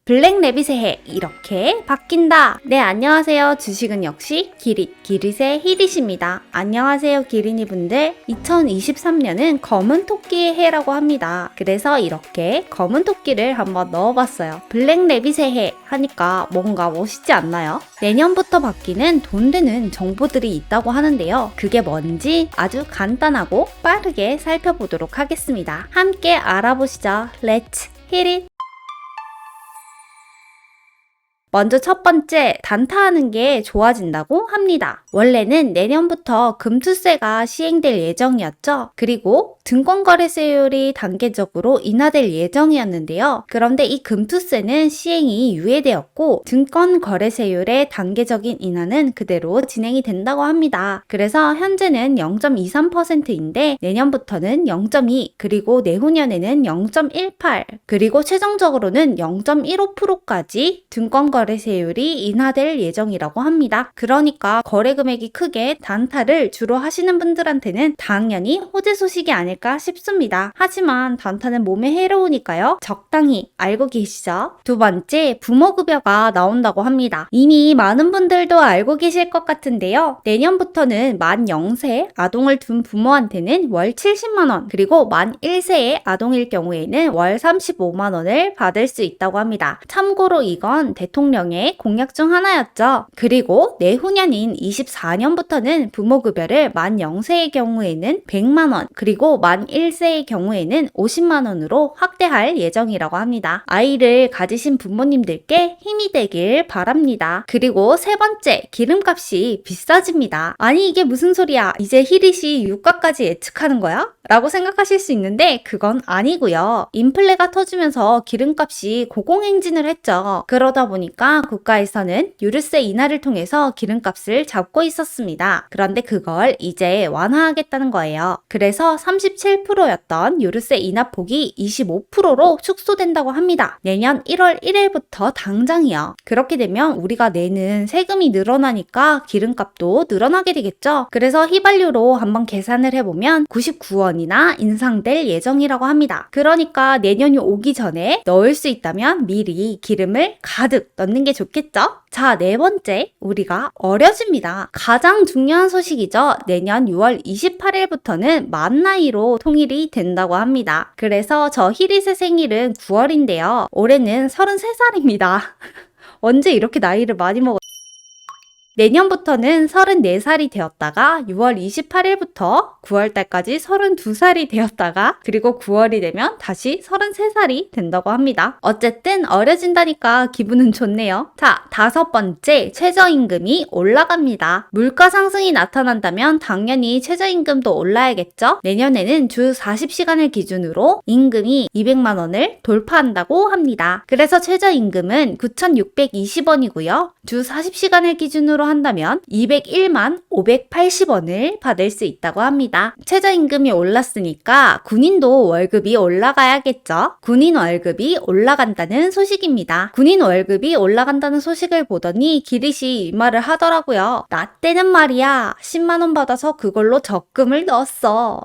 블랙래빗의 해 이렇게 바뀐다. 네, 안녕하세요. 주식은 역시 기릿의 히릿입니다. 안녕하세요 기린이 분들. 2023년은 검은 토끼의 해라고 합니다. 그래서 이렇게 검은 토끼를 한번 넣어봤어요. 블랙래빗의 해 하니까 뭔가 멋있지 않나요? 내년부터 바뀌는 돈 되는 정보들이 있다고 하는데요. 그게 뭔지 아주 간단하고 빠르게 살펴보도록 하겠습니다. 함께 알아보시죠. Let's hit it! 먼저 첫 번째, 단타하는 게 좋아진다고 합니다. 원래는 내년부터 금투세가 시행될 예정이었죠. 그리고 증권거래세율이 단계적으로 인하될 예정이었는데요. 그런데 이 금투세는 시행이 유예되었고 증권거래세율의 단계적인 인하는 그대로 진행이 된다고 합니다. 그래서 현재는 0.23%인데 내년부터는 0.2, 그리고 내후년에는 0.18, 그리고 최종적으로는 0.15%까지 증권거래세율이 인하될 예정이라고 합니다. 그러니까 거래금액이 크게 단타를 주로 하시는 분들한테는 당연히 호재 소식이 아닐까 싶습니다. 하지만 단타는 몸에 해로우니까요. 적당히 알고 계시죠? 두 번째, 부모급여가 나온다고 합니다. 이미 많은 분들도 알고 계실 것 같은데요. 내년부터는 만 0세 아동을 둔 부모한테는 월 70만원, 그리고 만 1세의 아동일 경우에는 월 35만원을 받을 수 있다고 합니다. 참고로 이건 대통령의 공약 중 하나였죠. 그리고 내후년인 24년부터는 부모급여를 만 0세의 경우에는 100만원, 그리고 만 1세의 경우에는 50만원으로 확대할 예정이라고 합니다. 아이를 가지신 부모님들께 힘이 되길 바랍니다. 그리고 세 번째, 기름값이 비싸집니다. 아니 이게 무슨 소리야? 이제 히릿이 유가까지 예측하는 거야? 라고 생각하실 수 있는데 그건 아니고요. 인플레가 터지면서 기름값이 고공행진을 했죠. 그러다 보니까 국가에서는 유류세 인하를 통해서 기름값을 잡고 있었습니다. 그런데 그걸 이제 완화하겠다는 거예요. 그래서 37%였던 유류세 인하폭이 25%로 축소된다고 합니다. 내년 1월 1일부터 당장이요. 그렇게 되면 우리가 내는 세금이 늘어나니까 기름값도 늘어나게 되겠죠. 그래서 휘발유로 한번 계산을 해보면 99원이나 인상될 예정이라고 합니다. 그러니까 내년이 오기 전에 넣을 수 있다면 미리 기름을 가득 넣는 게 좋겠죠? 자, 네 번째, 우리가 어려집니다. 가장 중요한 소식이죠. 내년 6월 28일부터는 만 나이로 통일이 된다고 합니다. 그래서 저 히릿의 생일은 9월인데요. 올해는 33살입니다. 언제 이렇게 나이를 많이 먹었어요? 내년부터는 34살이 되었다가 6월 28일부터 9월달까지 32살이 되었다가 그리고 9월이 되면 다시 33살이 된다고 합니다. 어쨌든 어려진다니까 기분은 좋네요. 자, 다섯 번째, 최저임금이 올라갑니다. 물가 상승이 나타난다면 당연히 최저임금도 올라야겠죠? 내년에는 주 40시간을 기준으로 임금이 200만원을 돌파한다고 합니다. 그래서 최저임금은 9,620원이고요. 주 40시간을 기준으로 한다면 201만 580원을 받을 수 있다고 합니다. 최저임금이 올랐으니까 군인도 월급이 올라가야겠죠? 군인 월급이 올라간다는 소식입니다. 군인 월급이 올라간다는 소식을 보더니 기릿이 이 말을 하더라고요. 나 때는 말이야 10만원 받아서 그걸로 적금을 넣었어.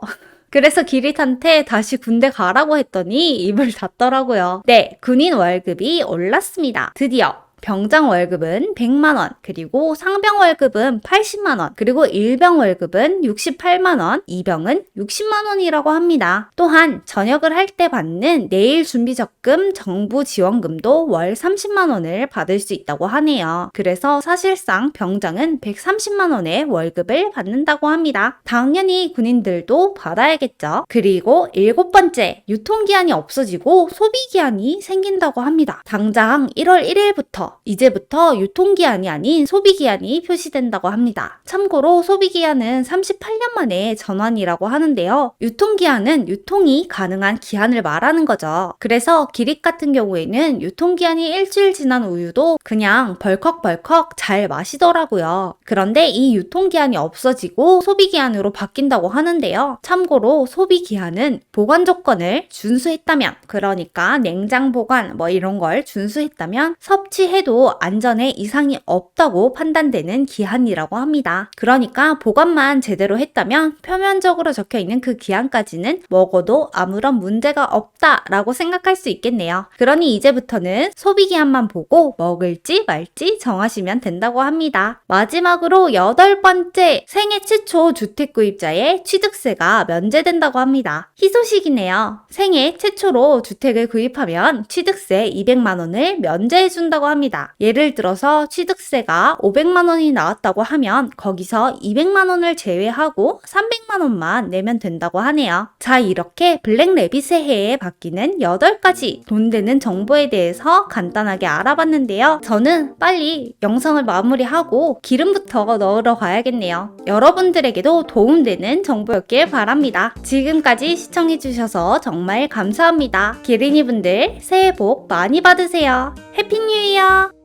그래서 기릿한테 다시 군대 가라고 했더니 입을 닫더라고요. 네, 군인 월급이 올랐습니다. 드디어. 병장 월급은 100만원, 그리고 상병 월급은 80만원, 그리고 일병 월급은 68만원, 이병은 60만원이라고 합니다. 또한 전역을 할 때 받는 내일 준비적금 정부 지원금도 월 30만원을 받을 수 있다고 하네요. 그래서 사실상 병장은 130만원의 월급을 받는다고 합니다. 당연히 군인들도 받아야겠죠. 그리고 일곱 번째, 유통기한이 없어지고 소비기한이 생긴다고 합니다. 당장 1월 1일부터 이제부터 유통기한이 아닌 소비기한이 표시된다고 합니다. 참고로 소비기한은 38년 만에 전환이라고 하는데요. 유통기한은 유통이 가능한 기한을 말하는 거죠. 그래서 기릿 같은 경우에는 유통기한이 일주일 지난 우유도 그냥 벌컥벌컥 잘 마시더라고요. 그런데 이 유통기한이 없어지고 소비기한으로 바뀐다고 하는데요. 참고로 소비기한은 보관 조건을 준수했다면, 그러니까 냉장 보관 이런 걸 준수했다면 섭취해 해도 안전에 이상이 없다고 판단되는 기한이라고 합니다. 그러니까 보관만 제대로 했다면 표면적으로 적혀 있는 그 기한까지는 먹어도 아무런 문제가 없다라고 생각할 수 있겠네요. 그러니 이제부터는 소비기한만 보고 먹을지 말지 정하시면 된다고 합니다. 마지막으로 8번째, 생애 최초 주택구입자의 취득세가 면제된다고 합니다. 희소식이네요. 생애 최초로 주택을 구입하면 취득세 200만 원을 면제해준다고 합니다. 예를 들어서 취득세가 500만 원이 나왔다고 하면 거기서 200만 원을 제외하고 300만 원만 내면 된다고 하네요. 자, 이렇게 블랙래빗의 해에 바뀌는 8가지 돈 되는 정보에 대해서 간단하게 알아봤는데요. 저는 빨리 영상을 마무리하고 기름부터 넣으러 가야겠네요. 여러분들에게도 도움되는 정보였길 바랍니다. 지금까지 시청해주셔서 정말 감사합니다. 기린이분들 새해 복 많이 받으세요. 해피 뉴 이어!